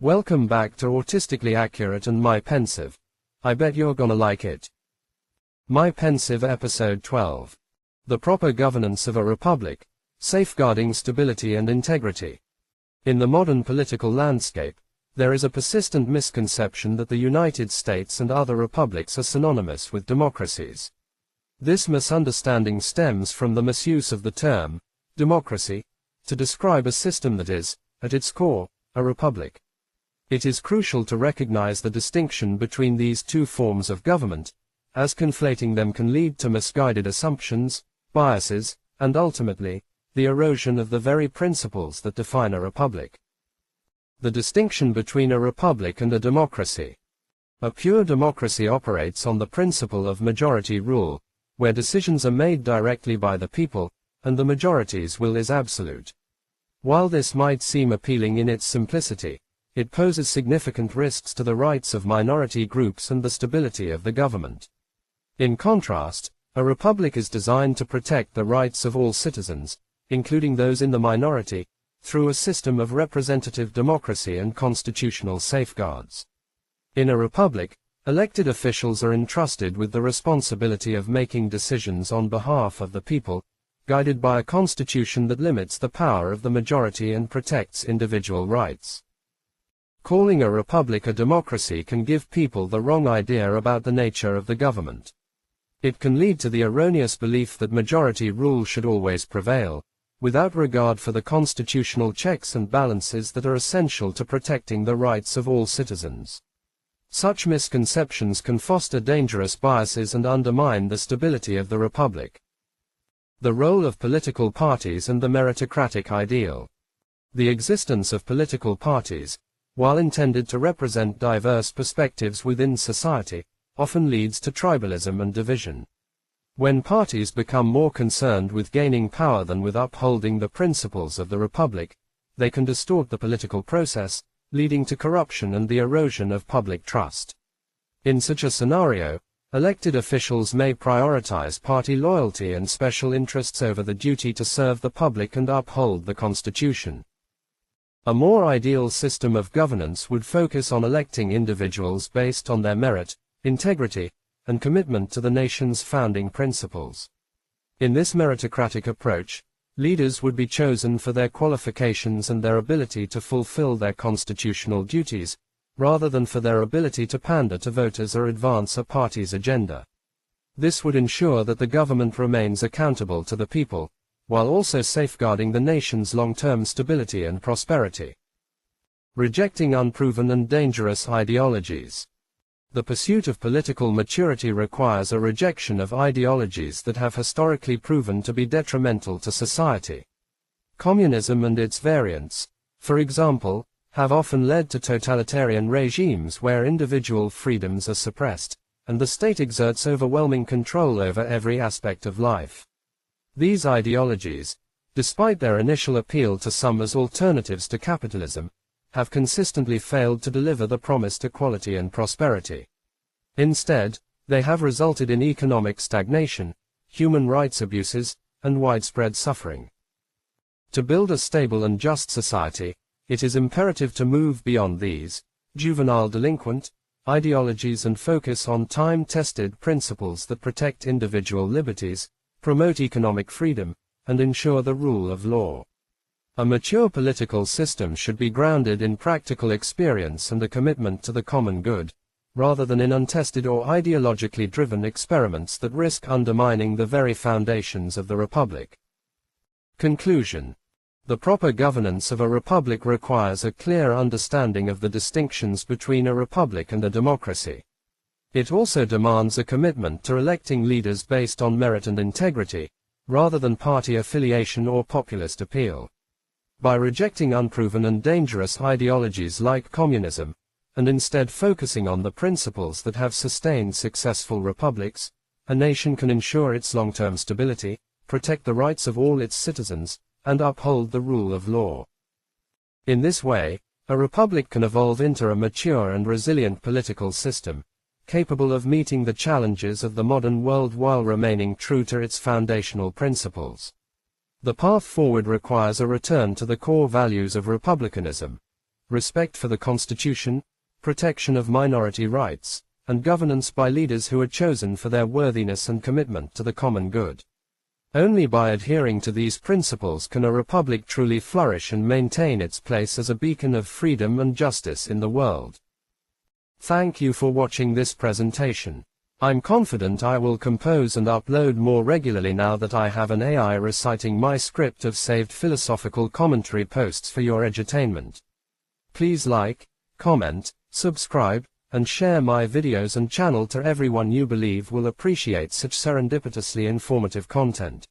Welcome back to Autistically Accurate and My Pensieve. I bet you're gonna like it. My Pensieve Episode 12. The Proper Governance of a Republic, Safeguarding Stability and Integrity. In the modern political landscape, there is a persistent misconception that the United States and other republics are synonymous with democracies. This misunderstanding stems from the misuse of the term, democracy, to describe a system that is, at its core, a republic. It is crucial to recognize the distinction between these two forms of government, as conflating them can lead to misguided assumptions, biases, and ultimately, the erosion of the very principles that define a republic. The distinction between a republic and a democracy. A pure democracy operates on the principle of majority rule, where decisions are made directly by the people, and the majority's will is absolute. While this might seem appealing in its simplicity, it poses significant risks to the rights of minority groups and the stability of the government. In contrast, a republic is designed to protect the rights of all citizens, including those in the minority, through a system of representative democracy and constitutional safeguards. In a republic, elected officials are entrusted with the responsibility of making decisions on behalf of the people, guided by a constitution that limits the power of the majority and protects individual rights. Calling a republic a democracy can give people the wrong idea about the nature of the government. It can lead to the erroneous belief that majority rule should always prevail, without regard for the constitutional checks and balances that are essential to protecting the rights of all citizens. Such misconceptions can foster dangerous biases and undermine the stability of the republic. The role of political parties and the meritocratic ideal. The existence of political parties, while intended to represent diverse perspectives within society, often leads to tribalism and division. When parties become more concerned with gaining power than with upholding the principles of the republic, they can distort the political process, leading to corruption and the erosion of public trust. In such a scenario, elected officials may prioritize party loyalty and special interests over the duty to serve the public and uphold the Constitution. A more ideal system of governance would focus on electing individuals based on their merit, integrity, and commitment to the nation's founding principles. In this meritocratic approach, leaders would be chosen for their qualifications and their ability to fulfill their constitutional duties, rather than for their ability to pander to voters or advance a party's agenda. This would ensure that the government remains accountable to the people, while also safeguarding the nation's long-term stability and prosperity. Rejecting unproven and dangerous ideologies. The pursuit of political maturity requires a rejection of ideologies that have historically proven to be detrimental to society. Communism and its variants, for example, have often led to totalitarian regimes where individual freedoms are suppressed, and the state exerts overwhelming control over every aspect of life. These ideologies, despite their initial appeal to some as alternatives to capitalism, have consistently failed to deliver the promised equality and prosperity. Instead, they have resulted in economic stagnation, human rights abuses, and widespread suffering. To build a stable and just society, it is imperative to move beyond these juvenile delinquent ideologies and focus on time-tested principles that protect individual liberties, promote economic freedom, and ensure the rule of law. A mature political system should be grounded in practical experience and a commitment to the common good, rather than in untested or ideologically driven experiments that risk undermining the very foundations of the republic. Conclusion. The proper governance of a republic requires a clear understanding of the distinctions between a republic and a democracy. It also demands a commitment to electing leaders based on merit and integrity, rather than party affiliation or populist appeal. By rejecting unproven and dangerous ideologies like communism, and instead focusing on the principles that have sustained successful republics, a nation can ensure its long-term stability, protect the rights of all its citizens, and uphold the rule of law. In this way, a republic can evolve into a mature and resilient political system, capable of meeting the challenges of the modern world while remaining true to its foundational principles. The path forward requires a return to the core values of republicanism, respect for the Constitution, protection of minority rights, and governance by leaders who are chosen for their worthiness and commitment to the common good. Only by adhering to these principles can a republic truly flourish and maintain its place as a beacon of freedom and justice in the world. Thank you for watching this presentation. I'm confident I will compose and upload more regularly now that I have an AI reciting my script of saved philosophical commentary posts for your edutainment. Please like, comment, subscribe, and share my videos and channel to everyone you believe will appreciate such serendipitously informative content.